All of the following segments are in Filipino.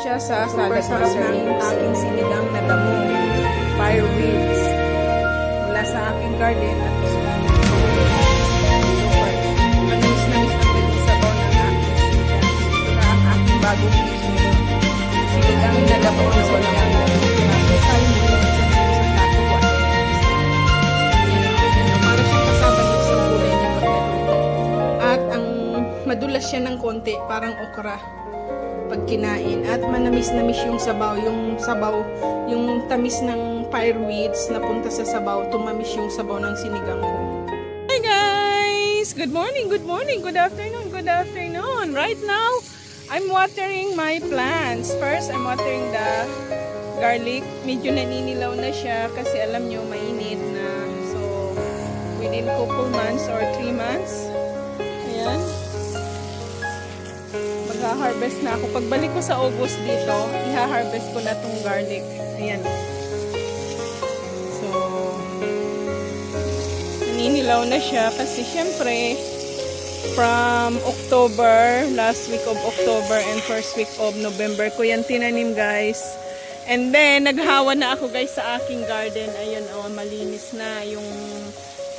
siya sa Super salad sarap ng mushrooms. aking sinigang na damo. Fire weeds. Mula sa aking garden at super. Manamis na ang sabaw ng aking sinigang. Ito na ang aking bagong sinigang na damo na walang fire weeds. Para siyang kasama yung sa kulay niya pagkaluto. At ang madulas siya ng konti, parang okra pag kinain. At manamis-namis yung sabaw, yung tamis ng fireweeds na punta sa sabaw, tumamis yung sabaw ng sinigang ko. Hi guys! Good morning, good morning, good afternoon, good afternoon. Right now, I'm watering my plants. First, I'm watering the garlic. Medyo naninilaw na siya kasi alam nyo, mainit na. So, within couple months or 3 months, ayan, magha-harvest na ako. Pagbalik ko sa August dito, iha-harvest ko na tong garlic. Ayan. So, naninilaw na siya kasi syempre, from October, last week of October and first week of November ko yan tinanim, guys. And then, naghawa na ako, guys, sa aking garden. Ayun, oh, malinis na yung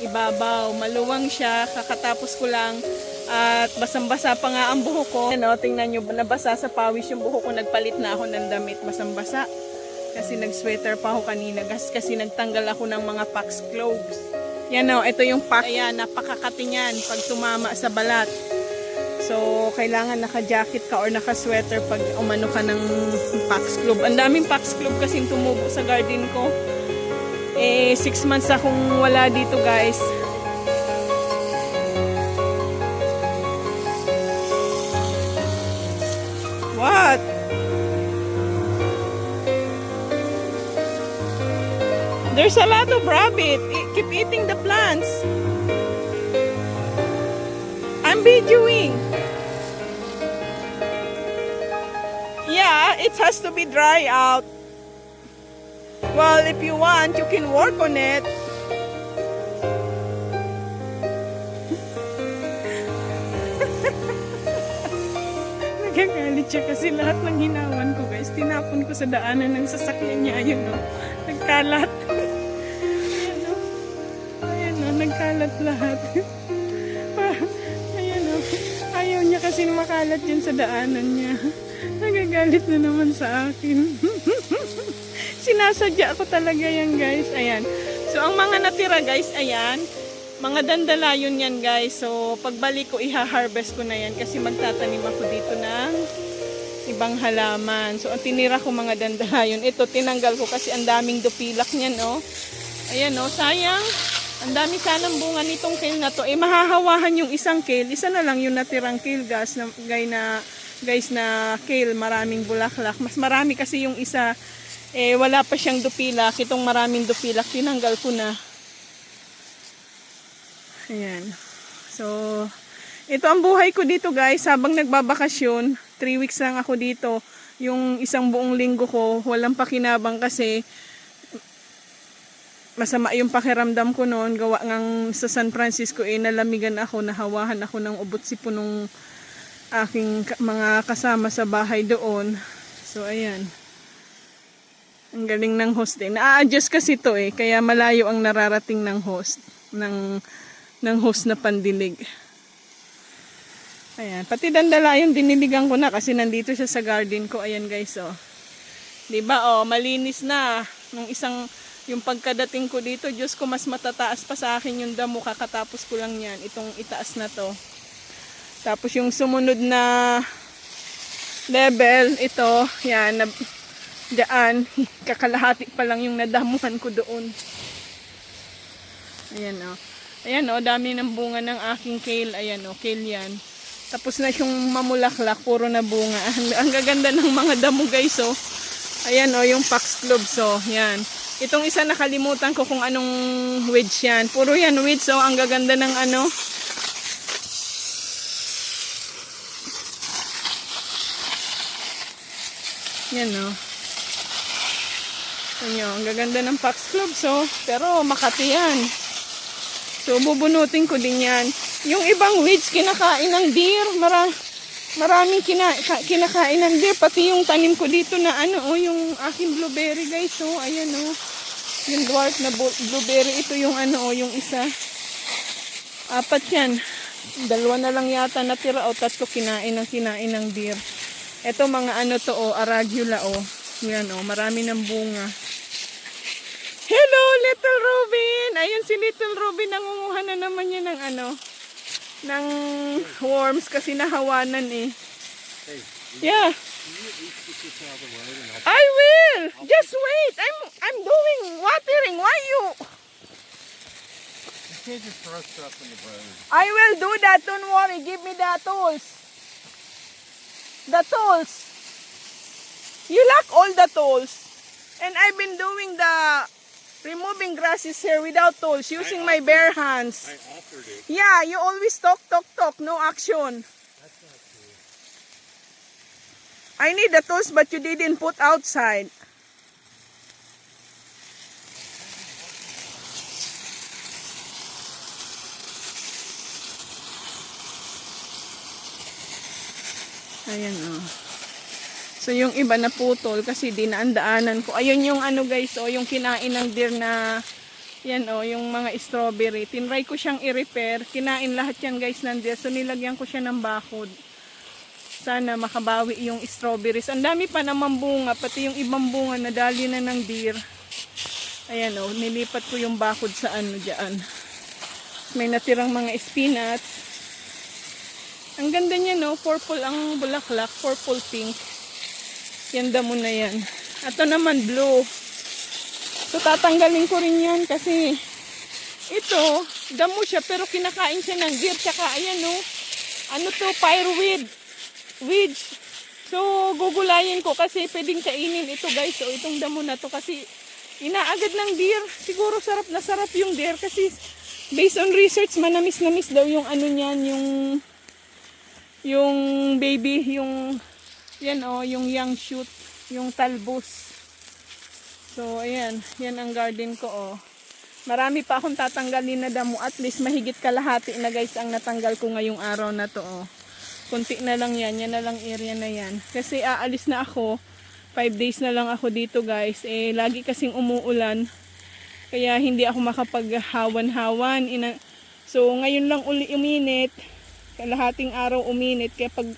ibabaw. Maluwang siya. Kakatapos ko lang. At basang-basa pa nga ang buhok ko. Ano, tingnan nyo, nabasa sa pawis yung buhok ko. Nagpalit na ako ng damit. Basang-basa. Kasi nag-sweater pa ako kanina. Kasi nagtanggal ako ng mga fox cloves. Yan o, ito yung pack. Ayan, napakakati niyan pag tumama sa balat. So, kailangan naka-jacket ka or naka-sweater pag umano ka ng fox clove. Ang daming fox clove kasing tumubo sa garden ko. 6 months akong wala dito, guys. What? There's a lot of rabbit. Keep eating the plants. I'm videoing. Yeah, it has to be dry out. Well, if you want, you can work on it. Nagagalit siya kasi lahat ng hinawan ko, guys, tinapon ko sa daanan ng sasakyan niya. Ayun, no? Nagkalat. Ayan, no? Ayan, no? Nagkalat lahat. Ayan, no? Ayaw niya kasi makalat yun sa daanan niya. Nagagalit na naman sa akin. Sinasadya ko talaga yan, guys. Ayan. So, ang mga natira, guys, ayan. Mga dandalayon yan, guys. So, pagbalik ko, iha-harvest ko na yan kasi magtatanim ako dito ng ibang halaman. So, ang tinira ko mga dandalayon. Ito, tinanggal ko kasi ang daming dupilak niyan, oh. Ayan, oh. Sayang. Ang dami sanang bunga nitong kale na to. Mahahawahan yung isang kale. Isa na lang yung natirang kale, guys, na kale. Maraming bulaklak. Mas marami kasi yung isa. Wala pa siyang dupilak. Itong maraming dupilak, tinanggal ko na. Ayan. So, ito ang buhay ko dito, guys. Habang nagbabakasyon, 3 weeks lang ako dito. Yung isang buong linggo ko, walang pakinabang kasi masama yung pakiramdam ko noon. Gawa ngang sa San Francisco, nalamigan ako, nahawahan ako ng ubot sipon ng aking mga kasama sa bahay doon. So, ayan. Ang galing ng host eh. Na-adjust kasi to kaya malayo ang nararating ng host. Ng host na pandilig. Ayan. Pati dandalayon diniligan ko na kasi nandito siya sa garden ko. Ayan, guys, oh. Diba, oh, malinis na. Yung pagkadating ko dito, Diyos ko, mas matataas pa sa akin yung damo. Kakatapos ko lang yan. Itong itaas na to. Tapos yung sumunod na level, ito, yan, dyan, kakalahati pa lang yung nadamuhan ko doon. Ayan, oh. Ayan, oh, dami ng bunga ng aking kale. Ayan, oh, kale yan. Tapos na yung mamulaklak, puro na bunga. Ang gaganda ng mga damo, guys, oh. Ayan, oh, yung foxglove, so, yan. Itong isa nakalimutan ko kung anong weeds yan. Puro yan weeds, oh. Ang gaganda ng ano. Yan, oh. Ayan, ang gaganda ng foxglove, so. Pero makati yan. So, bubunutin ko din yan. Yung ibang weeds, kinakain ng deer. Maraming kinakain ng deer. Pati yung tanim ko dito na ano, oh, yung aking blueberry guys. Oh, ayan oh. Yung dwarf na blueberry. Ito yung ano, oh, yung isa. 4 yan. 2 na lang yata natira o 3 kinain ng deer. Ito mga ano to oh, arugula oh. Yan oh, marami ng bunga. Hello Little Robin! Ayun si Little Robin, nangunguha na naman niya ng ano, ng worms kasi nahawanan eh. Yeah. I will. Just wait. I'm doing watering. Why you? You can't just throw stuff in the road. I will do that. Don't worry. Give me the tools. The tools. You lack all the tools. And I've been doing the removing grasses here without tools, using my bare hands. I offered it. Yeah, you always talk, no action. That's not true. I need the tools, but you didn't put outside. Ayan oh. So yung iba na putol kasi dinaan-daanan ko. Ayun yung ano guys, oh, yung kinain ng deer na yan oh, yung mga strawberry. Tinry ko siyang i-repair. Kinain lahat yan guys ng deer. So nilagyan ko siya ng bakod. Sana makabawi yung strawberries. Ang dami pa naman bunga, pati yung ibang bunga nadali na ng deer. Ayan oh, nilipat ko yung bakod sa ano diyan. May natirang mga spinach. Ang ganda niya no, purple ang bulaklak, purple pink. Yan damo na yan. Ito naman blue. So tatanggalin ko rin yan kasi ito, damo siya pero kinakain siya ng deer. Tsaka ayan no, ano to, fireweed. Weeds. So gugulayin ko kasi pwedeng kainin ito guys. So itong damo na to kasi inaagad ng deer. Siguro sarap na sarap yung deer kasi based on research, manamis-namis daw yung ano niyan, yung baby, yung yan oh, yung young shoot, yung talbos. So ayan, yan ang garden ko oh. Marami pa akong tatanggalin na damo, at least mahigit kalahati na guys ang natanggal ko ngayong araw na to oh. Kunti na lang yan, yan na lang area na yan. Kasi aalis na ako, 5 days na lang ako dito guys. Eh lagi kasing umuulan. Kaya hindi ako makapaghawan-hawan. So ngayon lang uli uminit. Kalahating araw uminit. Kaya pag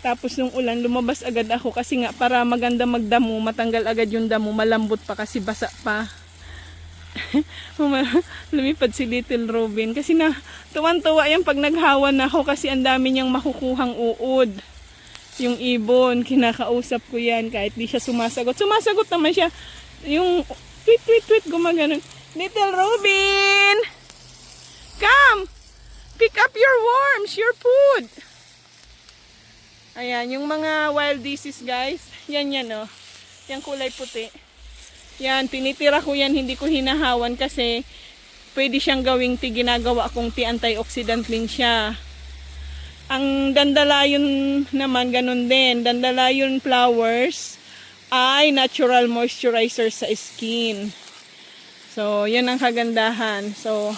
tapos ng ulan, lumabas agad ako. Kasi nga para maganda magdamo, matanggal agad yung damo. Malambot pa kasi basa pa. Lumipad si Little Robin. Kasi na tuwan-tuwa yan pag naghawan ako. Kasi ang dami niyang makukuhang uod. Yung ibon, kinakausap ko yan. Kahit di siya sumasagot. Sumasagot naman siya. Yung tweet, gumaganon. Little Robin! Come! Pick up your worms, your food! Ayan, yung mga wild disease guys. Yan oh. Yan kulay puti. Yan, tinitira ko yan. Hindi ko hinahawan kasi pwede siyang gawing ginagawa kong anti-oxidant din siya. Ang dandelion naman, ganun din. Dandelion flowers ay natural moisturizer sa skin. So, yan ang kagandahan. So,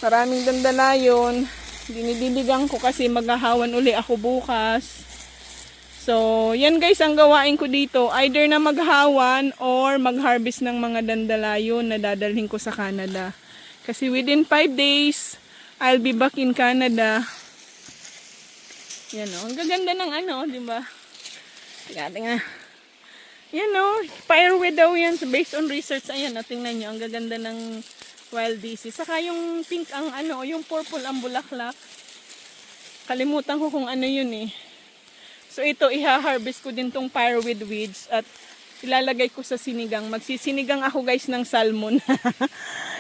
maraming dandelion. Dinidiligan ko kasi maghahawan uli ako bukas. So, yan guys ang gawain ko dito. Either na maghawan or mag-harvest ng mga dandelion na dadalhin ko sa Canada. Kasi within 5 days, I'll be back in Canada. Yan o. Ang gaganda ng ano, di ba? Tingnan. Yan o. Fireweed daw yan. So, based on research, ayan o. Tingnan nyo. Ang gaganda ng wild disease. Saka yung pink ang ano, yung purple ang bulaklak. Kalimutan ko kung ano yun eh. So ito, iha-harvest ko din tong fireweed weeds at ilalagay ko sa sinigang. Magsisinigang ako guys ng salmon.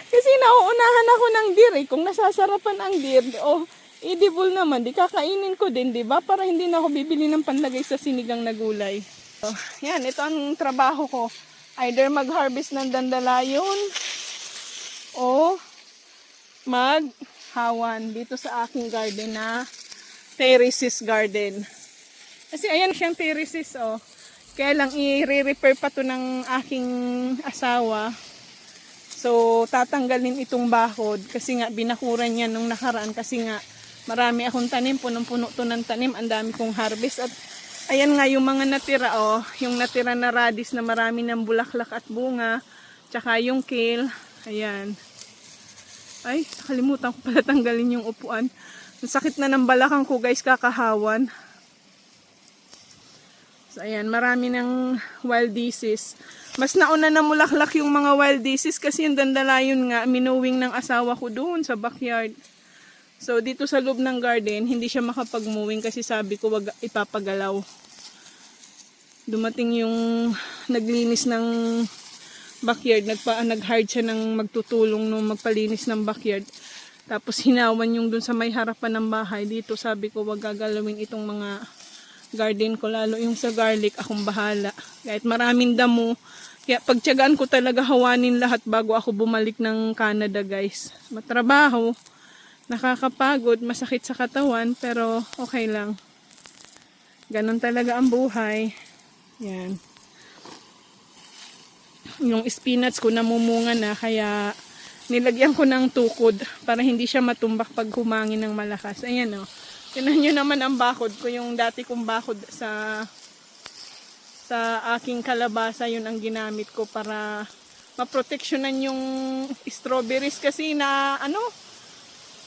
Kasi nauunahan ako ng deer eh. Kung nasasarapan ang deer, edible naman, di kakainin ko din, di ba? Para hindi na ako bibili ng panlagay sa sinigang na gulay. So, yan, ito ang trabaho ko. Either mag-harvest ng dandelion o maghawan dito sa aking garden na terraces garden. Kasi ayan siyang terraces oh. Kaya lang i-repair pa to ng aking asawa. So tatanggalin itong bakod kasi nga binakuran niya nung nakaraan kasi nga Marami akong tanim, punong-puno to ng tanim. Ang dami kong harvest. At ayan nga yung mga natira, oh. Yung natira na radish na marami ng bulaklak at bunga. Tsaka yung kale. Ayan. Ay, nakalimutan ko pala tanggalin yung upuan. Ang sakit na ng balakang ko guys, kakahawan. So ayan, marami ng wild disease. Mas nauna na mulaklak yung mga wild disease kasi yung dandalayon nga, minuwing ng asawa ko doon sa backyard. So dito sa loob ng garden, hindi siya makapag-mowing kasi sabi ko wag ipapagalaw. Dumating yung naglinis ng backyard, nag-hard siya ng magtutulong nung magpalinis ng backyard. Tapos hinawan yung dun sa may harapan ng bahay. Dito sabi ko wag gagalawin itong mga garden ko, lalo yung sa garlic, akong bahala. Kahit maraming damo, kaya pagtiyagaan ko talaga hawanin lahat bago ako bumalik ng Canada guys. Matrabaho, nakakapagod, masakit sa katawan, pero okay lang. Ganon talaga ang buhay. Yan. Yung spinach ko namumunga na, kaya nilagyan ko ng tukod para hindi siya matumbak pag humangin ng malakas. Ayan o. Tingnan nyo naman ang bakod ko. Yung dati kong bakod sa aking kalabasa, yun ang ginamit ko para maproteksyonan yung strawberries kasi na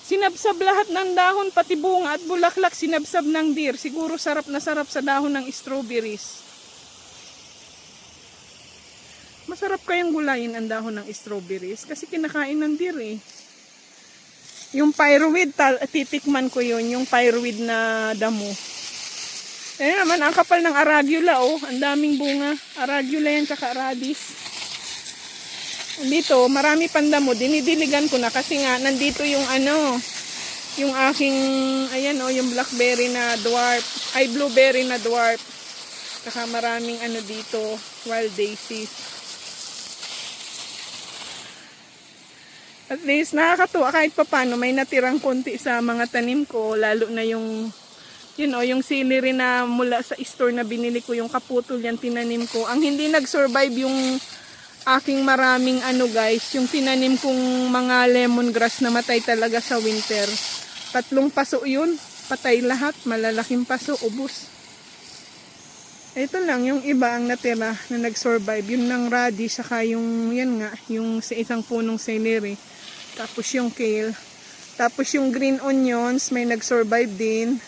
sinabsab lahat ng dahon, pati bunga at bulaklak, sinabsab ng deer. Siguro sarap na sarap sa dahon ng strawberries. Masarap kayang gulayin ang dahon ng strawberries kasi kinakain ng deer eh. Yung pyroweed, titikman ko yun, yung pyroweed na damo. Ayan naman, ang kapal ng arugula oh, ang daming bunga. Arugula yan, tsaka radish. Dito, marami pang damo, dinidiligan ko na kasi nga, nandito yung yung aking, ayan oh, yung blackberry na dwarf, ay blueberry na dwarf. Tsaka maraming dito, wild daisies. At least nakakatuwa kahit papano may natirang konti sa mga tanim ko, lalo na yung yung celery na mula sa store na binili ko, yung kaputol yan tinanim ko. Ang hindi nag-survive yung aking maraming guys, yung tinanim kong mga lemongrass na matay talaga sa winter. 3 paso yun, patay lahat, malalaking paso, ubos. Ito lang, yung iba ang natira na nag-survive, yun ng radish, saka yung yung sa isang punong celery. Tapos yung kale. Tapos yung green onions, may nag-survive din.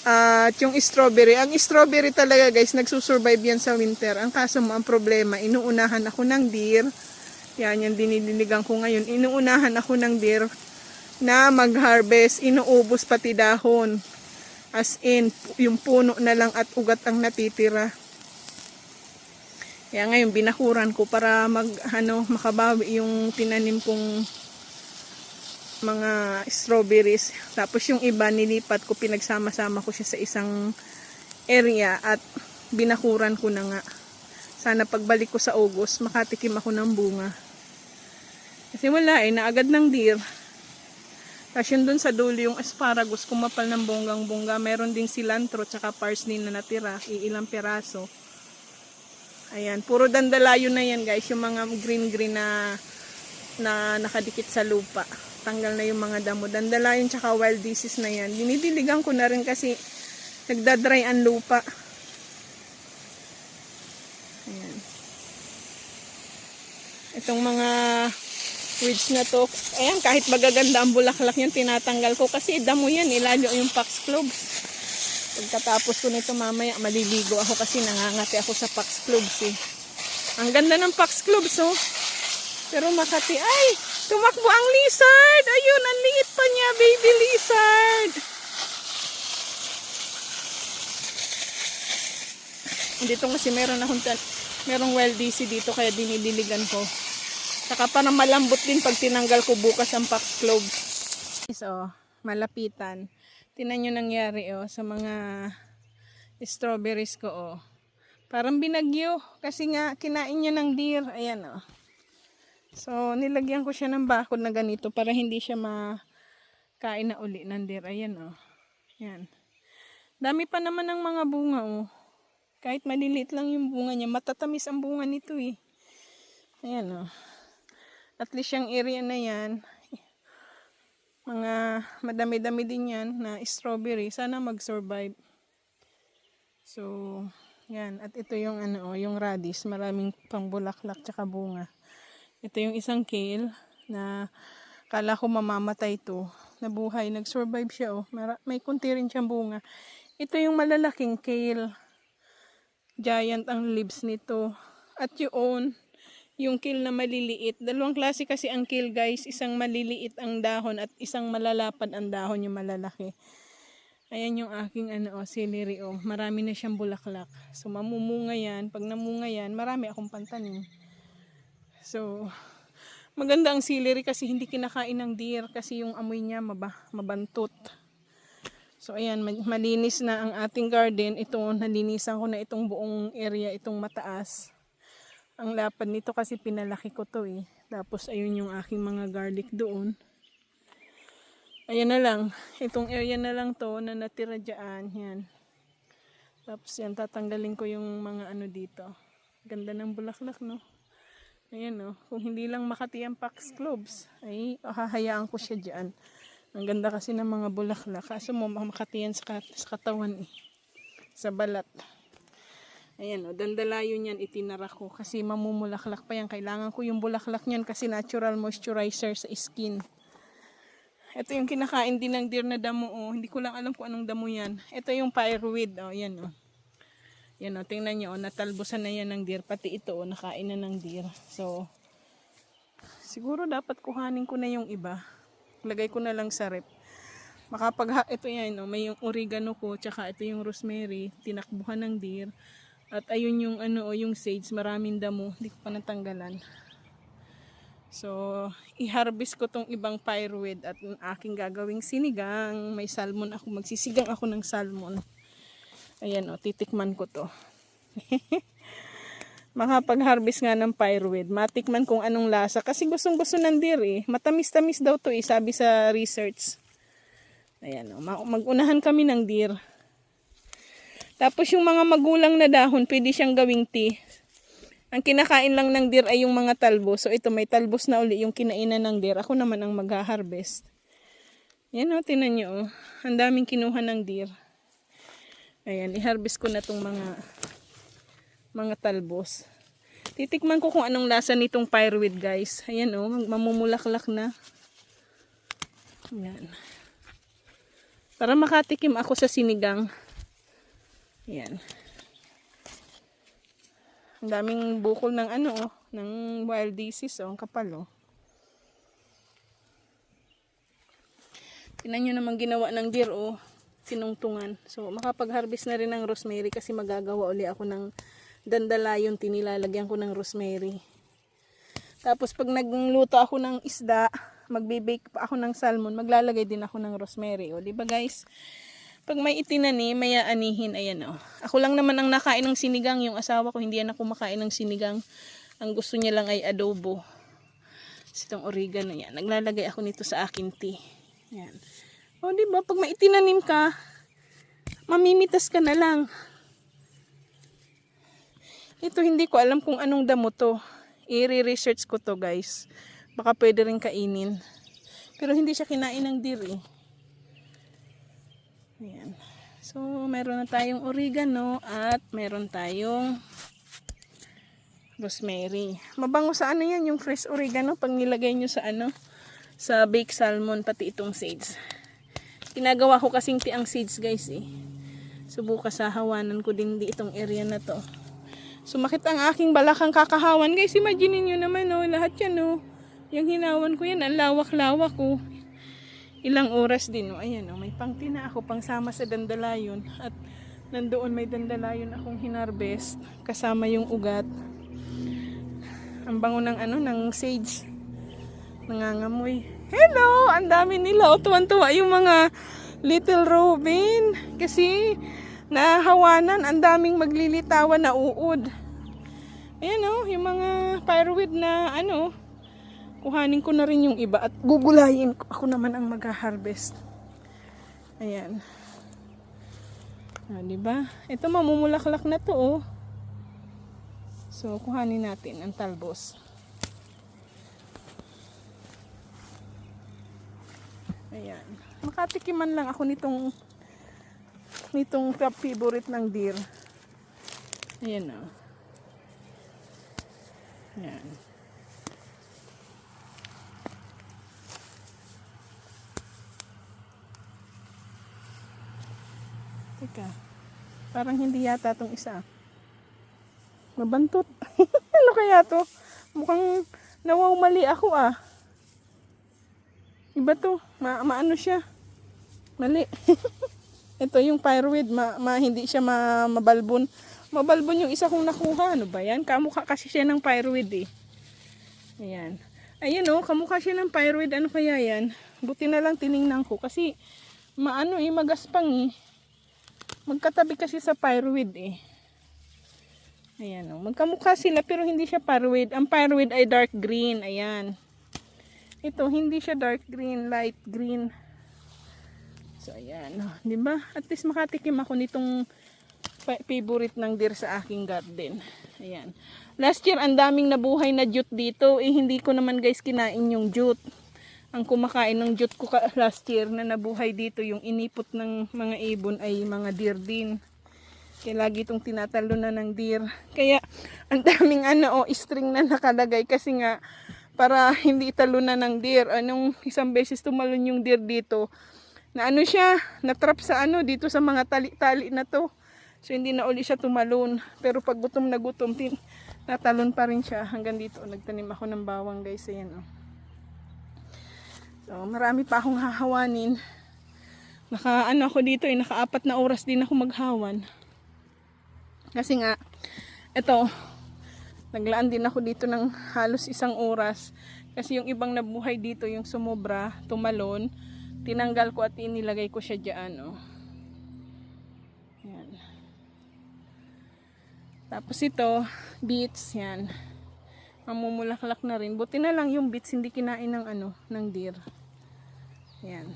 At yung strawberry. Ang strawberry talaga guys, nagsusurvive yan sa winter. Ang kaso mo, ang problema, inuunahan ako ng deer. Yan, yung dinidiligan ko ngayon. Inuunahan ako ng deer na mag-harvest. Inuubos pati dahon. As in, yung puno na lang at ugat ang natitira. Kaya ngayon binakuran ko para makabawi yung tinanim kong mga strawberries. Tapos yung iba nilipat ko, pinagsama-sama ko siya sa isang area at binakuran ko na nga. Sana pagbalik ko sa August makatikim ako ng bunga. Kasi wala naagad ng deer. Tapos yun dun sa dulo yung asparagus, kumapal ng bonggang-bongga. Meron ding cilantro tsaka parsley na natira, ilang piraso. Ayan, puro dandalayo na yan guys, yung mga green-green na nakadikit sa lupa. Tanggal na yung mga damo. Dandalayon tsaka wild disease na yan. Dinidiligan ko na rin kasi nagdadry ang lupa. Ayan. Itong mga weeds na to, ayan, kahit magaganda ang bulaklak yan, tinatanggal ko kasi damo yan, lalo yung foxgloves. Pagkatapos ko nito mamaya, maliligo ako kasi nangangati ako sa foxgloves eh. Ang ganda ng foxgloves oh. Pero Makati, ay, tumakbo ang lizard. Ayun, ang liit pa niya, baby lizard. Dito kasi merong wild daisy dito kaya dinidiligan ko. Saka parang malambot din pag tinanggal ko bukas ang foxgloves. So, malapitan. Tingnan nyo nangyari sa mga strawberries ko Parang binagyo kasi nga kinain niya ng deer. Ayan So nilagyan ko siya ng bakod na ganito para hindi siya makain na uli ng deer. Ayan Ayan. Dami pa naman ng mga bunga Kahit maliliit lang yung bunga niya, matatamis ang bunga nito eh. Ayan At least yung area na yan, Mga madami-dami din yan na strawberry. Sana mag-survive. So, yan. At ito yung yung radish. Maraming pangbulaklak tsaka bunga. Ito yung isang kale na kala ko mamamatay to. Nabuhay. Nag-survive siya oh. May kunti rin siyang bunga. Ito yung malalaking kale. Giant ang leaves nito. At yung kale na maliliit. Dalawang klase kasi ang kale guys. Isang maliliit ang dahon at isang malalapad ang dahon yung malalaki. Ayan yung aking celery oh. Marami na siyang bulaklak. So mamumunga yan. Pag namunga yan, marami akong pantanim. So maganda ang celery kasi hindi kinakain ng deer kasi yung amoy niya mabantot. So ayan, malinis na ang ating garden. Ito, nalinisan ko na itong buong area, itong mataas. Ang lapad nito kasi pinalaki ko to eh. Tapos ayun yung aking mga garlic doon. Ayan na lang. Itong area na lang to na natira dyan. Yan. Tapos yan, tatanggalin ko yung mga dito. Ganda ng bulaklak no. Ayan no. Kung hindi lang Makati ang Foxgloves, ay hahayaan ko siya dyan. Ang ganda kasi ng mga bulaklak. Kaso mo Makati yan sa katawan eh. Sa balat. Ayan o, dandalayon yan itinara ko kasi mamumulaklak pa yan. Kailangan ko yung bulaklak niyan kasi natural moisturizer sa skin. Ito yung kinakain din ng deer na damo o. Hindi ko lang alam kung anong damo yan. Ito yung fireweed o, yan o. Yan o, tingnan nyo o, natalbusan na yan ng deer. Pati ito o, nakain na ng deer. So, siguro dapat kuhanin ko na yung iba. Lagay ko na lang sa rep. Ito yan o, may yung oregano ko, tsaka ito yung rosemary, tinakbuhan ng deer. At ayun yung yung sage, maraming damo, hindi ko pa natanggalan. So, i-harvest ko tong ibang fireweed at ang aking gagawing sinigang. May salmon ako, magsisigang ako ng salmon. Ayan o, titikman ko to. Makapag-harvest nga ng fireweed, matikman kung anong lasa. Kasi gustong-gusto ng deer eh. Matamis-tamis daw to eh, sabi sa research. Ayan o, mag-unahan kami ng deer. Tapos yung mga magulang na dahon, pwede siyang gawing tea. Ang kinakain lang ng deer ay yung mga talbos. So ito, may talbos na uli yung kinainan ng deer. Ako naman ang mag-harvest. Yan o, tinan nyo o. Ang daming kinuha ng deer. Ayan, i-harvest ko na itong mga talbos. Titikman ko kung anong lasa nitong fireweed guys. Ayan o, mamumulaklak na. Ayan. Para makatikim ako sa sinigang. Ayan. Ang daming bukol ng ng wild disease ang kapal oh. Tingnan nyo naman ginawa ng deer oh, sinungtungan. So makapag-harvest na rin ng rosemary kasi magagawa uli ako ng dandalayon, tinilalagyan ko ng rosemary. Tapos pag nagluto ako ng isda, magbe-bake pa ako ng salmon, maglalagay din ako ng rosemary oh, di ba guys? Pag may itinanim, may aanihin, ayan o. Ako lang naman ang nakain ng sinigang, yung asawa ko, hindi yan ako makain ng sinigang. Ang gusto niya lang ay adobo. Itong oregano yan. Naglalagay ako nito sa akin tea. Yan. O diba, pag may itinanim ka, mamimitas ka na lang. Ito hindi ko alam kung anong damo to. I-research ko to guys. Baka pwede rin kainin. Pero hindi siya kinain ng deer eh. Ayan. So, meron na tayong oregano at meron tayong rosemary. Mabango sa yan, yung fresh oregano pag nilagay nyo sa sa baked salmon, pati itong sage. Ginagawa ko kasing ang sage guys eh. Subukan sa hawanan ko din itong area na to. Sumakit ang aking balakang kakahawan guys. Imagine nyo naman oh, lahat yan oh. Yung hinawan ko yan, ang lawak-lawak oh. Ilang oras din, oh. Ayan, oh. May pangtina ako, pangsama sa dandalayon. At nandoon may dandalayon akong hinarvest. Kasama yung ugat. Ang bango ng ng sage. Nangangamoy. Hello! Ang dami nila. O, tuwan-tuwa yung mga little robin. Kasi, nahawanan, ang daming maglilitawan na uod. Ayan, oh. Yung mga fireweed na, kuhanin ko na rin yung iba at gugulayin ko. Ako naman ang mag-harvest. Ayan. Diba? Ito mamumulaklak na to oh. So, kuhanin natin ang talbos. Ayan. Makatikiman lang ako nitong top favorite ng deer. Ayan o. Ayan. Teka. Parang hindi yata itong isa. Mabantot. Ano kaya to? Mukhang nawawmali ako ah. Iba to. Maano siya. Mali. Ito yung pyroid. Hindi siya mabalbon. Mabalbon yung isa kong nakuha. Ano ba yan? Kamukha kasi siya ng pyroid eh. Ayan. Ayan o. Kamukha siya ng pyroid. Ano kaya yan? Buti na lang tiningnan ko. Kasi magaspang eh. Magkatabi kasi sa pyroid eh. Ayan o. Magkamukha sila pero hindi siya pyroid. Ang pyroid ay dark green. Ayan. Ito hindi siya dark green, light green. So ayan o. Diba? At least makatikim ako nitong favorite ng deer sa aking garden. Ayan. Last year ang daming nabuhay na jute dito. Hindi ko naman guys kinain yung jute. Ang kumakain ng jute ko last year na nabuhay dito, yung inipot ng mga ibon ay mga deer din. Kaya lagi itong tinatalo na ng deer. Kaya ang daming string na nakalagay kasi nga para hindi talunan ng deer. Anong isang beses tumalon yung deer dito. Na siya, natrap sa dito sa mga tali-tali na to. So hindi na uli siya tumalon. Pero pag gutom na gutom, natalon pa rin siya. Hanggang dito, nagtanim ako ng bawang guys. Ayan o. So marami pa akong hahawanin. Ako dito naka-4 na oras din ako maghawan. Kasi nga, ito, naglaan din ako dito ng halos 1 oras. Kasi yung ibang nabuhay dito, yung sumobra, tumalon, tinanggal ko at inilagay ko siya dyan. Oh. Yan. Tapos ito, beets, yan. Mamumulaklak na rin. Buti na lang yung beets hindi kinain ng deer. Yan.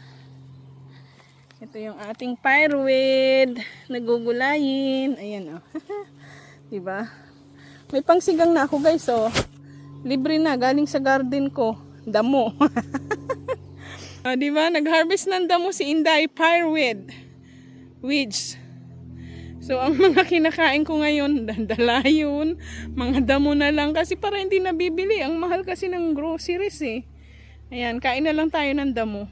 Ito yung ating pyroid. Nagugulayin. Ayan o. Diba? May pangsigang na ako guys o. Libre na. Galing sa garden ko. Damo. Diba? Nag-harvest ng damo si Inday pyroid. Weeds. So ang mga kinakain ko ngayon, dandalayon, mga damo na lang. Kasi para hindi nabibili. Ang mahal kasi ng groceries eh. Ayan. Kain na lang tayo ng damo.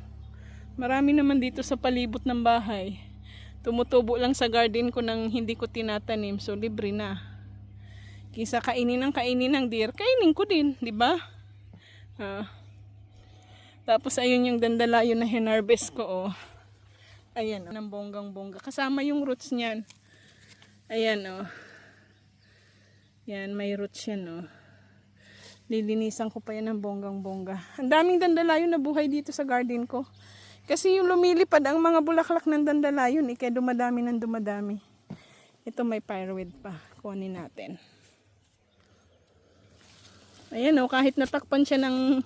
Marami naman dito sa palibot ng bahay. Tumutubo lang sa garden ko nang hindi ko tinatanim. So, libre na. Kisa kainin ng deer, kainin ko din. Diba? Tapos, ayun yung dandalayon na hinarvest ko. Oh. Ayan, ng bonggang-bongga. Kasama yung roots niyan. Ayan, oh. Yan, may roots yan, oh. Lilinisan ko pa yan ng bonggang-bongga. Ang daming dandalayon na buhay dito sa garden ko. Kasi yung lumilipad ang mga bulaklak ng dandalayon, kaya dumadami ng dumadami. Ito may pyroid pa. Kunin natin. Ayan o, kahit natakpan siya ng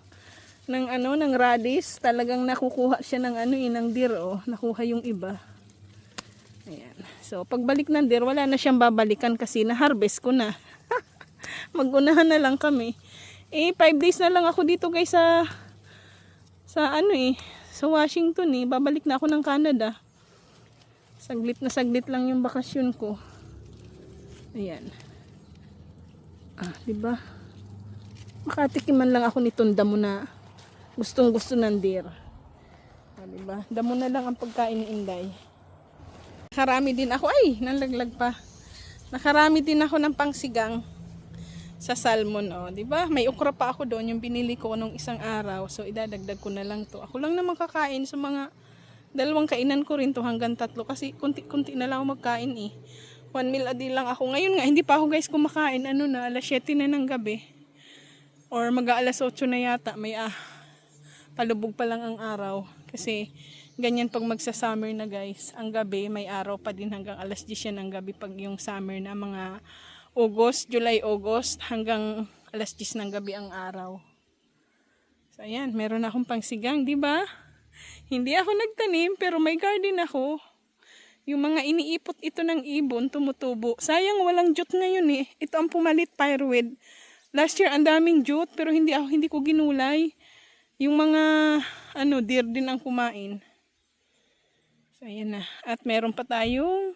radish, talagang nakukuha siya ng deer o. Nakuha yung iba. Ayan. So, pagbalik ng deer, wala na siyang babalikan kasi na-harvest ko na. Mag-unahan na lang kami. 5 days na lang ako dito guys sa Washington eh. Babalik na ako ng Canada. Saglit lang yung bakasyon ko. Ayan. Diba? Makatikiman lang ako nitong damo na gustong gusto ng deer. Diba? Damo na lang ang pagkain ni Inday. Nakarami din ako. Ay, nalaglag pa. Nakarami din ako ng pangsigang sa salmon, di ba? May okra pa ako doon, yung binili ko nung 1 araw. So idadagdag ko na lang to. Ako lang naman kakain sa mga 2 kainan ko rin to hanggang 3 kasi kunti-kunti na lang ako magkain eh. 1 meal a day lang ako. Ngayon nga hindi pa ako guys kumakain, alas 7 na ng gabi. Or mag-aalas 8 na yata, may palubog pa lang ang araw. Kasi ganyan pag magsa-summer na guys, ang gabi may araw pa din hanggang alas 10 ng gabi pag yung summer na mga July, August, hanggang alas 10 ng gabi ang araw. So, ayan, meron akong pangsigang, di ba? Hindi ako nagtanim, pero may garden ako. Yung mga iniipot ito ng ibon, tumutubo. Sayang, walang jute ngayon eh. Ito ang pumalit, pyroid. Last year, ang daming jute, pero hindi ko ginulay. Yung mga, deer din ang kumain. So, ayan na. At meron pa tayong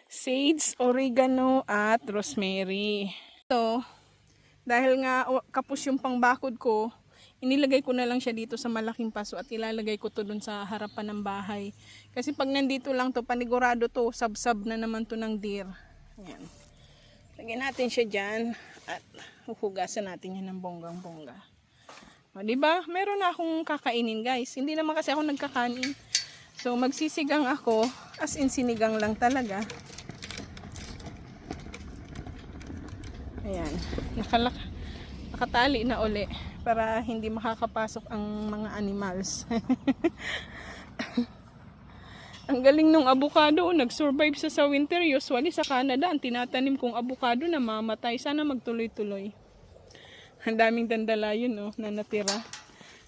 sage, oregano, at rosemary. So, dahil nga kapos yung pangbakod ko, inilagay ko na lang siya dito sa malaking paso at ilalagay ko to dun sa harapan ng bahay. Kasi pag nandito lang to, panigurado to, sab-sab na naman to ng deer. Ayan. Lagyan natin siya dyan at huhugasan natin yan ng bonggang-bongga. O, diba? Meron na akong kakainin, guys. Hindi naman kasi ako nagkakanin. So, magsisigang ako, as in sinigang lang talaga. Ayan. Nakatali na uli para hindi makakapasok ang mga animals. Ang galing nung avocado, nag-survive sa winter. Usually sa Canada, ang tinatanim kong avocado na mamatay. Sana magtuloy-tuloy. Ang daming dandalayon na natira.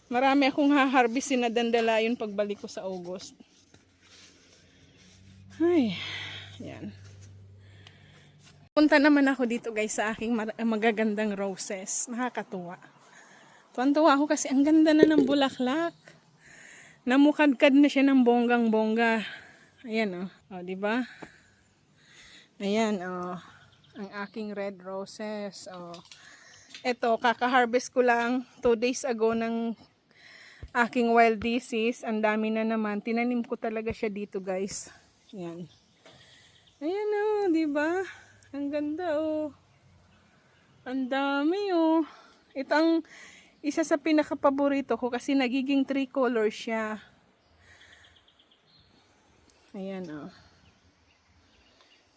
Marami akong haharvestin na dandalayon pagbalik ko sa August. Ay, yan. Punta naman ako dito guys sa aking magagandang roses. Nakakatuwa. Tuwan-tuwa ako kasi ang ganda na ng bulaklak. Namukadkad na siya ng bonggang-bongga. Ayan o, diba? Ayan ang aking red roses. Ito, kaka-harvest ko lang 2 days ago ng aking wild disease. Ang dami na naman. Tinanim ko talaga siya dito guys. Ayan. Ayan o, diba? Ang ganda o. Ang dami o. Ito ang isa sa pinaka-paborito ko kasi nagiging 3 colors siya. Ayan o.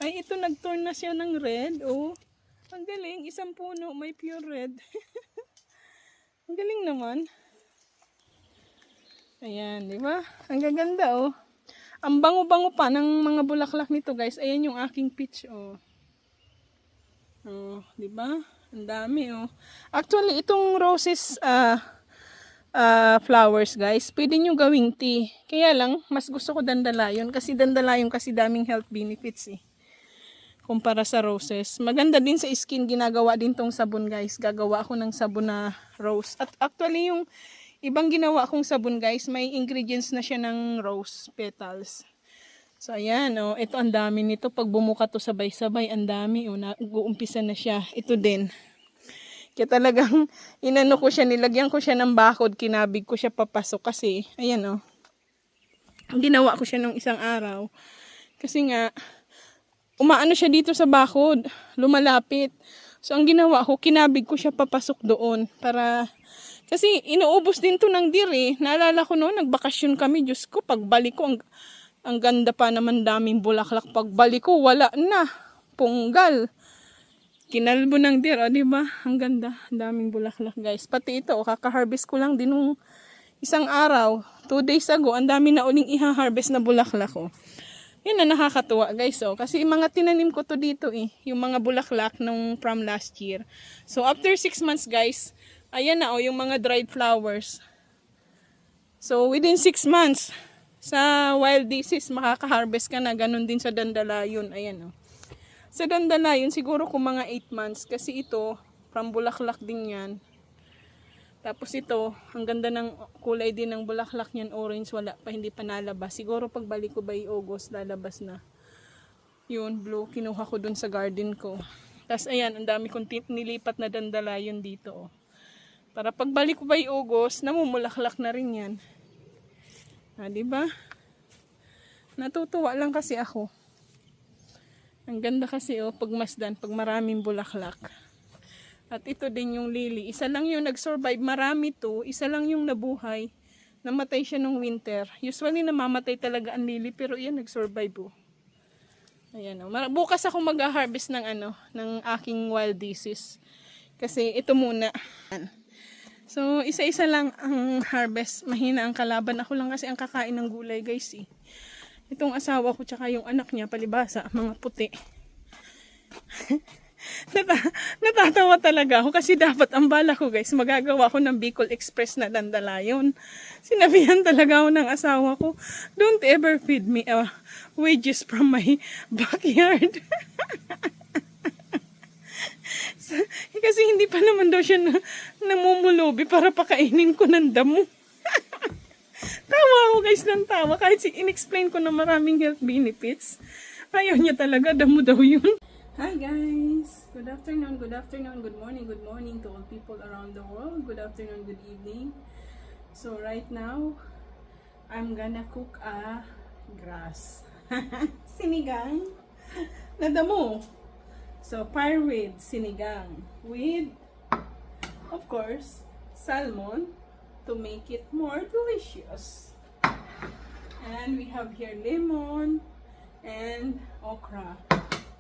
Ay, ito nag-turn na siya ng red o. Ang galing, isang puno may pure red. Ang galing naman. Ayan, di ba? Ang gaganda oh. Ang bango-bango pa ng mga bulaklak nito, guys. Ayan yung aking peach oh. Oh, di ba? Ang dami oh. Actually, itong roses flowers, guys, pwede nyo gawing tea. Kaya lang, mas gusto ko dandalayon kasi dandalayon kasi daming health benefits eh. Kumpara sa roses. Maganda din sa skin, ginagawa din tong sabon guys. Gagawa ako ng sabon na rose. At actually yung ibang ginawa kong sabon guys, may ingredients na siya ng rose petals. So ayan oh, ito ang dami nito. Pag bumuka to sabay-sabay, ang dami oh, nag-uumpisa na siya. Ito din. Kaya talagang inano ko siya, nilagyan ko siya ng bakod, kinabig ko siya papasok kasi, ayan oh. Ginawa ko siya nung isang araw. Kasi nga, umaano siya dito sa bakod, lumalapit. So, ang ginawa ko, kinabig ko siya papasok doon. Para, kasi inuubos din to ng deer eh. Naalala ko noon, nagbakasyon kami. Diyos ko, pagbalik ko, ang ganda pa naman, daming bulaklak. Pagbalik ko, wala na. Punggal. Kinalbo ng deer, o diba? Ang ganda, daming bulaklak guys. Pati ito, kaka-harvest ko lang din nung isang araw. 2 days ago, ang dami na uling iha-harvest na bulaklak ko. Yan na nakakatuwa guys oh. Kasi mga tinanim ko to dito eh. Yung mga bulaklak nung from last year. So after 6 months guys. Ayan na oh yung mga dried flowers. So within 6 months. Sa wild disease makaka-harvest ka na. Ganon din sa dandalayon. Ayan oh. Sa dandalayon siguro kung mga 8 months. Kasi ito from bulaklak din yan. Tapos ito, ang ganda ng kulay din ng bulaklak niyan, orange, wala pa, hindi pa nalabas. Siguro pagbalik ko by August, lalabas na. Yun, blue, kinuha ko dun sa garden ko. Tapos ayan, ang dami kong nilipat na dandalayon dito. Oh. Para pagbalik ko by August, namumulaklak na rin yan. Diba? Natutuwa lang kasi ako. Ang ganda kasi oh, pagmasdan, pag maraming bulaklak. At ito din yung lily. Isa lang yung nag-survive. Marami to. Isa lang yung nabuhay. Namatay siya nung winter. Usually namamatay talaga ang lily. Pero yan nag-survive oh. Ayan oh. Bukas ako mag-harvest ng ng aking wild disease. Kasi ito muna. So isa-isa lang ang harvest. Mahina ang kalaban. Ako lang kasi ang kakain ng gulay guys eh. Itong asawa ko tsaka yung anak niya palibasa. Mga puti. Natatawa talaga ako kasi dapat ang bala ko guys, magagawa ko ng Bicol Express na dandalayon. Sinabihan talaga ako ng asawa ko, don't ever feed me wages from my backyard. Kasi hindi pa naman daw siya namumulobi para pakainin ko ng damo. Tawa ako guys ng tawa. Kahit in-explain ko na maraming health benefits. Ayaw niya talaga. Damo daw yun. Hi guys! Good afternoon, good morning to all people around the world. Good afternoon, good evening. So right now, I'm gonna cook a grass. Sinigang na damo. So pyrewid sinigang with, of course, salmon to make it more delicious. And we have here lemon and okra.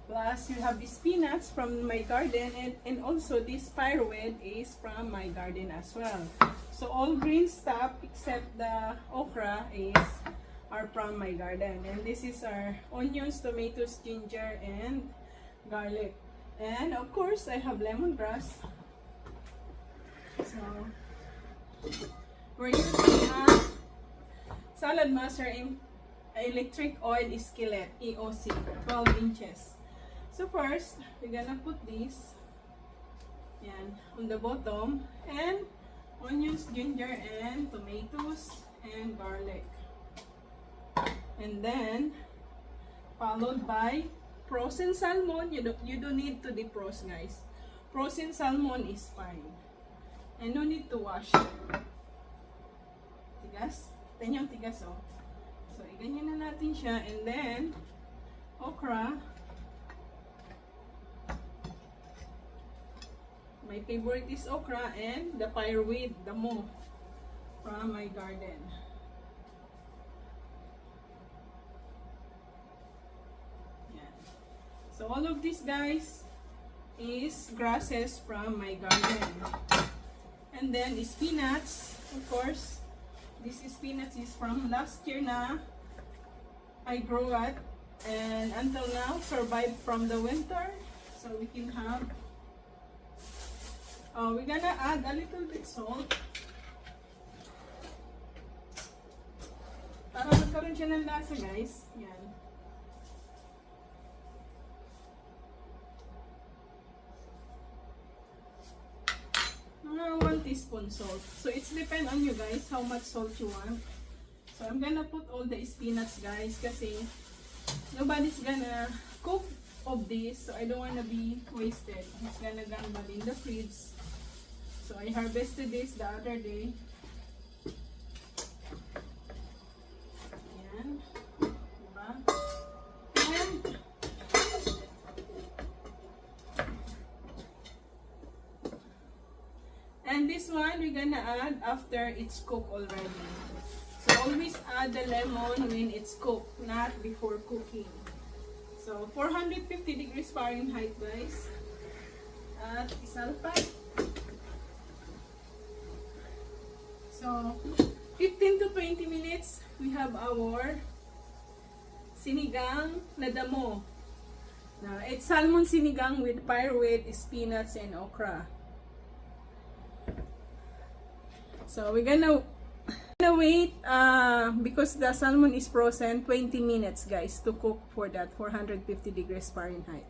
Plus, you have the spinach from my garden, and also this pyrewid is from my garden as well. So all green stuff except the okra are from my garden. And this is our onions, tomatoes, ginger, and garlic. And of course, I have lemongrass. So we're using a salad master in electric oil skillet, EOC, 12 inches. So first, we're gonna put this on the bottom, and onions, ginger, and tomatoes, and garlic. And then, followed by frozen salmon. You don't need to defrost, guys. Frozen salmon is fine. And no need to wash. Tigas? Ito yung tigas, oh. So, iganyan na natin siya. And then, okra. My favorite is okra and the pyrewid, damo, from my garden. Yan. So all of this, guys, is grasses from my garden. And then spinach, of course. This spinach is from last year na I grew it, and until now survived from the winter. So we can have we're gonna add a little bit salt para magkaroon siya ng lasa, guys. Yan. Mga 1 teaspoon salt. So it's depend on you guys how much salt you want. So I'm gonna put all the spinach, guys, kasi nobody's gonna cook of this, so I don't wanna be wasted. It's gonna gambal in the fridge. So I harvested this the other day. Ayan. Diba? And this one we're gonna add after it's cooked already. So always add the lemon when it's cooked, not before cooking. So 450 degrees Fahrenheit, guys. At isalpak. So 15 to 20 minutes, we have our sinigang na damo. Now, it's salmon sinigang with pyrewid, spinach, and okra. So we're gonna wait because the salmon is frozen 20 minutes, guys, to cook for that 450 degrees Fahrenheit.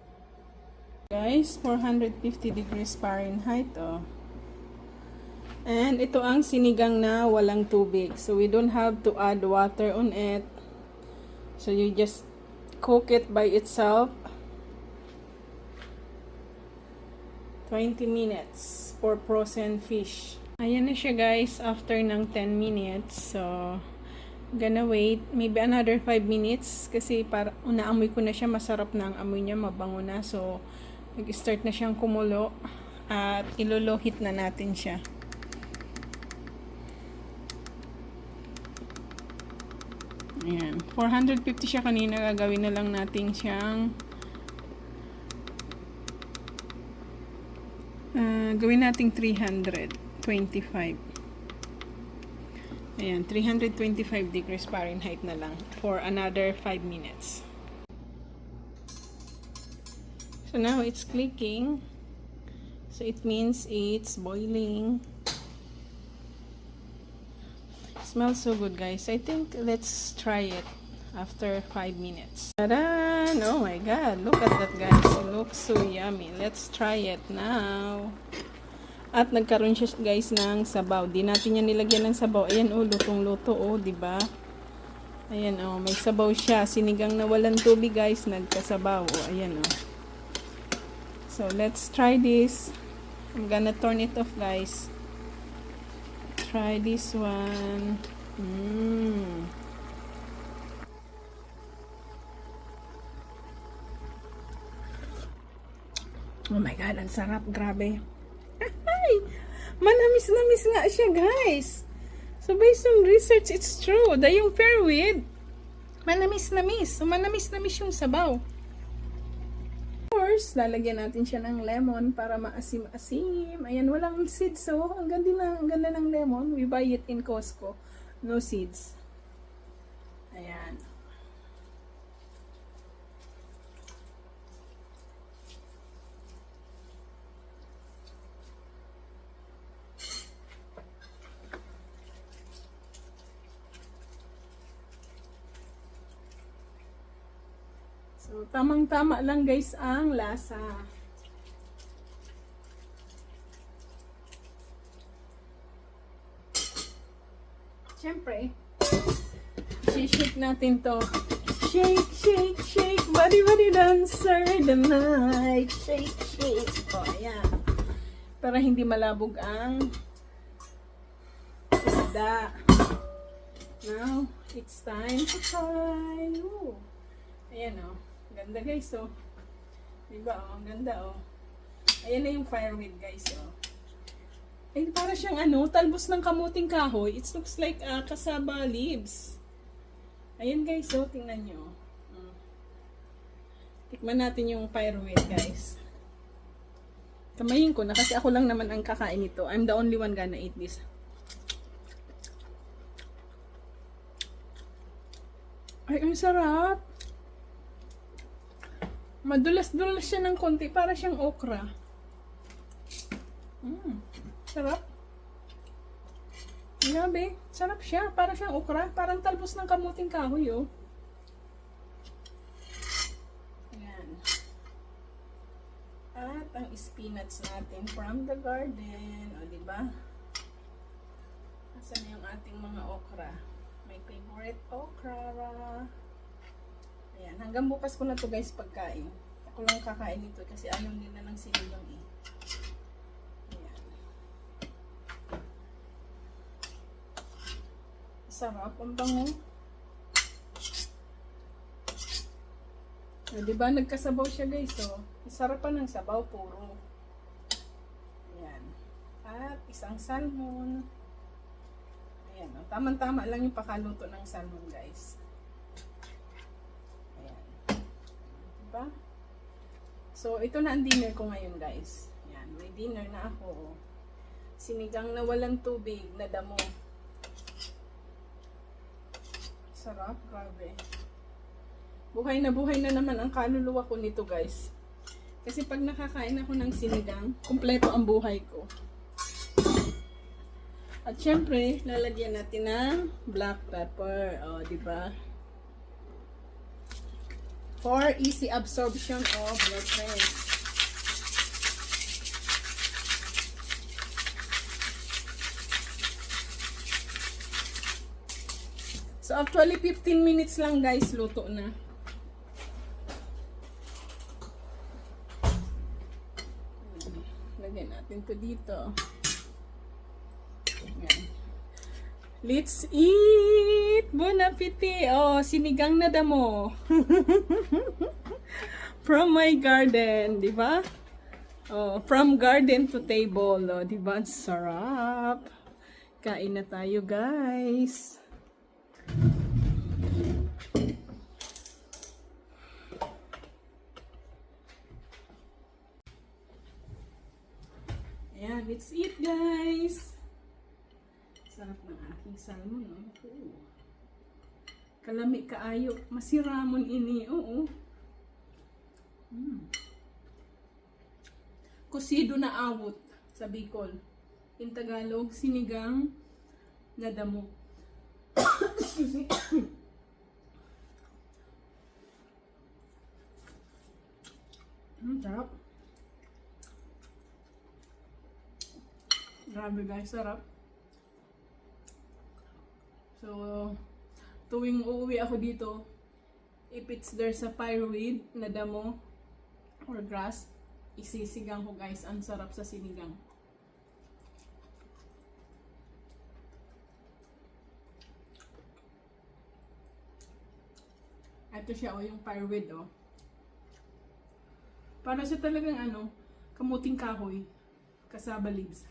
Guys, 450 degrees Fahrenheit, oh. And ito ang sinigang na walang tubig. So we don't have to add water on it. So you just cook it by itself. 20 minutes for frozen fish. Ayan na siya, guys, after ng 10 minutes. So gonna wait maybe another 5 minutes kasi para unaamoy ko na siya, masarap na ang amoy niya, mabango na. So nag-start na siyang kumulo at ilolohit na natin siya. Ayan. 450 siya kanina. Gagawin na lang natin siyang gawin nating 325. Ayan. 325 degrees Fahrenheit na lang for another 5 minutes. So now it's clicking. So it means it's boiling. Smells so good, guys. I think let's try it after 5 minutes. Ta-da! Oh my god, look at that, guys. It looks so yummy. Let's try it now. At nagkaroon siya guys ng sabaw. Di natin yan nilagyan ng sabaw. Ayan oh, lutong-luto oh, di ba? Ayan oh, may sabaw siya. Sinigang na walang tubig guys, nagkasabaw. Oh, ayan oh. So let's try this. I'm gonna turn it off guys. Try this one. Oh my god, ang sarap, grabe. Ay, manamis-namis nga siya, guys. So based on research, it's true. Yung pearweed, manamis-namis. So manamis-namis yung sabaw. Of course, lalagyan natin siya ng lemon para maasim-asim. Ayan, walang seeds, so ang ganda ng lemon. We buy it in Costco. No seeds. Ayan. So, tamang-tama lang guys ang lasa. Siyempre, shake natin to. Shake, shake, shake, body, body dancer the night. Shake, shake. O, ayan. Para hindi malabog ang isda. Now, it's time to try. Ooh. Ayan o. Ganda guys o. Diba o? Ganda o. Ayan na yung fireweed guys o. Ay, para siyang ano, talbos ng kamuting kahoy. It looks like cassava leaves. Ayan guys o. Tingnan nyo. Tikman natin yung fireweed guys. Kamayin ko na kasi ako lang naman ang kakain nito. I'm the only one gonna eat this. Ay, ang sarap. Madulas-dulas siya ng konti. Para siyang okra. Sarap. Grabe. Sarap siya. Para siyang okra. Parang talbos ng kamuting kahoy, oh. Ayan. At ang spinach natin from the garden. O, diba? Asan na yung ating mga okra? My favorite okra. Ayan, hanggang bukas ko na to guys pagkain. Ako lang kakain nito kasi ayaw nila ng sinigang eh. Ayan. Sarap, ang bango. O, diba nagkasabaw siya guys oh. Sarap pa ng sabaw, puro. Ayan. At isang salmon. Ayan, oh. Tama-tama lang yung pakaluto ng salmon guys. Diba? So, ito na ang dinner ko ngayon, guys. Yan, may dinner na ako. Sinigang na walang tubig, na damo. Sarap, grabe. Buhay na naman ang kaluluwa ko nito, guys. Kasi pag nakakain ako ng sinigang, kumpleto ang buhay ko. At syempre, lalagyan natin ng black pepper. O, diba? For easy absorption of nutrients. So actually 15 minutes lang guys, luto na. Lagyan natin to dito. Ayan. Let's eat! Bon appetit! Oh, sinigang na damo. From my garden, di ba? Oh, from garden to table, oh, di ba? Sarap. Kain na tayo, guys. Ayan, let's eat, guys. Sarap ng aking salmon, no? Oo. Kalami kaayo. Masiramon ini, oo. Kusido na awot sa Bicol. In Tagalog, sinigang na damo. Excuse me. Sarap. Grabe guys, sarap. So, tuwing uuwi ako dito, if it's there's a fireweed na damo or grass, isisigang ko guys. Ang sarap sa sinigang. Ito siya, oh, yung fireweed, oh. Para siya talagang ano, kamuting kahoy, cassava leaves.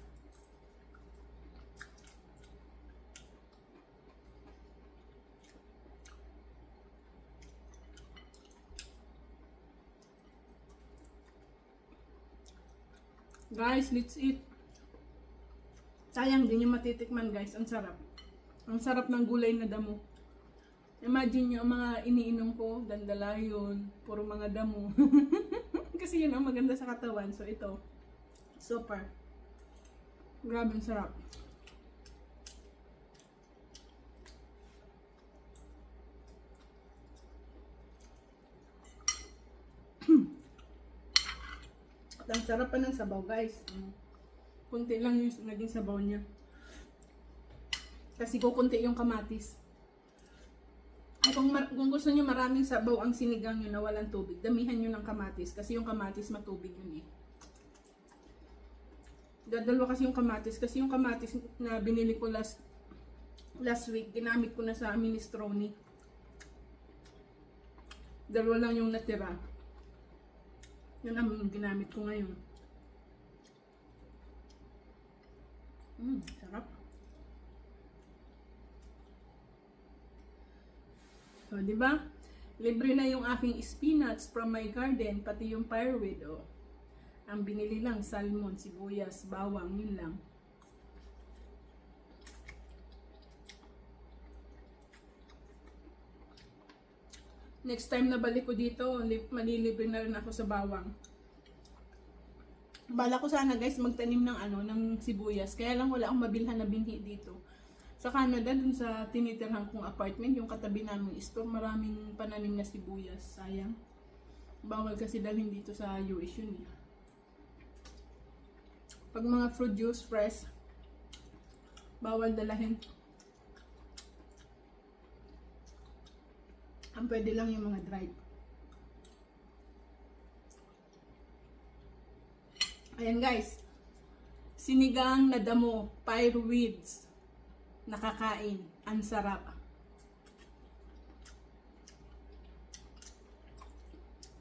Guys, let's eat. Sayang din yung matitikman guys, ang sarap. Ang sarap ng gulay na damo. Imagine nyo, ang mga iniinom ko, dandalayon, puro mga damo. Kasi yun ang maganda sa katawan. So ito, super. Grabe ang sarap. At ang sarap pa ng sabaw guys. Kunti lang yung naging sabaw niya. Kasi kukunti yung kamatis. Ay, kung gusto niyo maraming sabaw ang sinigang nyo na walang tubig, damihan nyo ng kamatis. Kasi yung kamatis matubig yun eh. Dadalwa kasi yung kamatis. Kasi yung kamatis na binili ko last week, ginamit ko na sa minestrone. Dalawa lang yung natira. Yun ang ginamit ko ngayon. Sarap. So, di ba? Libre na yung aking spinach from my garden, pati yung fireweed, oh. Ang binili lang, salmon, sibuyas, bawang, yun lang. Next time na balik ko dito, malilibre na rin ako sa bawang. Bala ko sana guys magtanim ng ng sibuyas. Kaya lang wala akong mabilhan na binhi dito. Sa Canada, dun sa tinitirhan kong apartment, yung katabi namin store, maraming pananim na sibuyas. Sayang. Bawal kasi dalhin dito sa US yun eh. Pag mga fruit juice, fresh, bawal dalahin. Ang pwede lang yung mga dried. Ayan guys. Sinigang na damo, fireweeds. Nakakain. Ang sarap.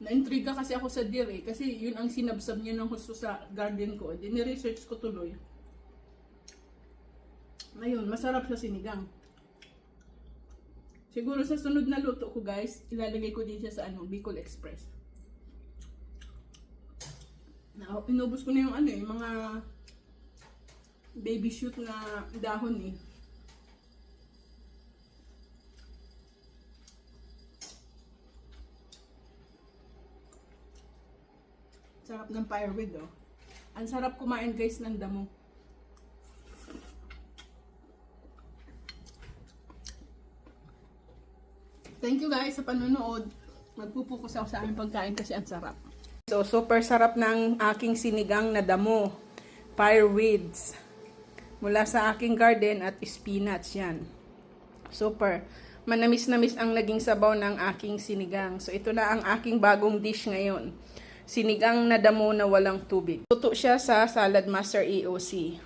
Na-intriga kasi ako sa deer eh. Kasi yun ang sinabsab niya ng husto sa garden ko. Dini-research ko tuloy. Ayun, masarap sa sinigang. Siguro sa sunod na luto ko guys, ilalagay ko din siya sa Bicol Express. Inubos ko na yung yung mga baby shoot na dahon eh. Sarap ng fireweed oh. Ang sarap kumain guys ng damo. Thank you guys sa panonood. Magpupukus ako sa aming pagkain kasi ang sarap. So, super sarap ng aking sinigang na damo. Fireweeds. Mula sa aking garden at spinach yan. Super. Manamis-namis ang naging sabaw ng aking sinigang. So, ito na ang aking bagong dish ngayon. Sinigang na damo na walang tubig. Luto siya sa Salad Master EOC.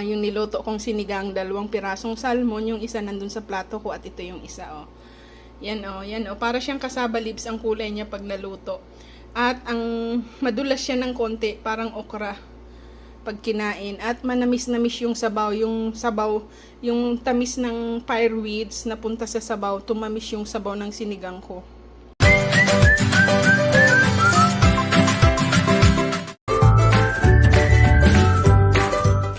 Yung niluto kong sinigang, 2 pirasong salmon. Yung isa nandun sa plato ko at ito yung isa oh. Yan oh. Para siyang cassava leaves ang kulay niya pag naluto. At ang madulas siya ng konti, parang okra pag kinain. At manamis-namis yung sabaw. Yung tamis ng fireweeds na punta sa sabaw, tumamis yung sabaw ng sinigang ko.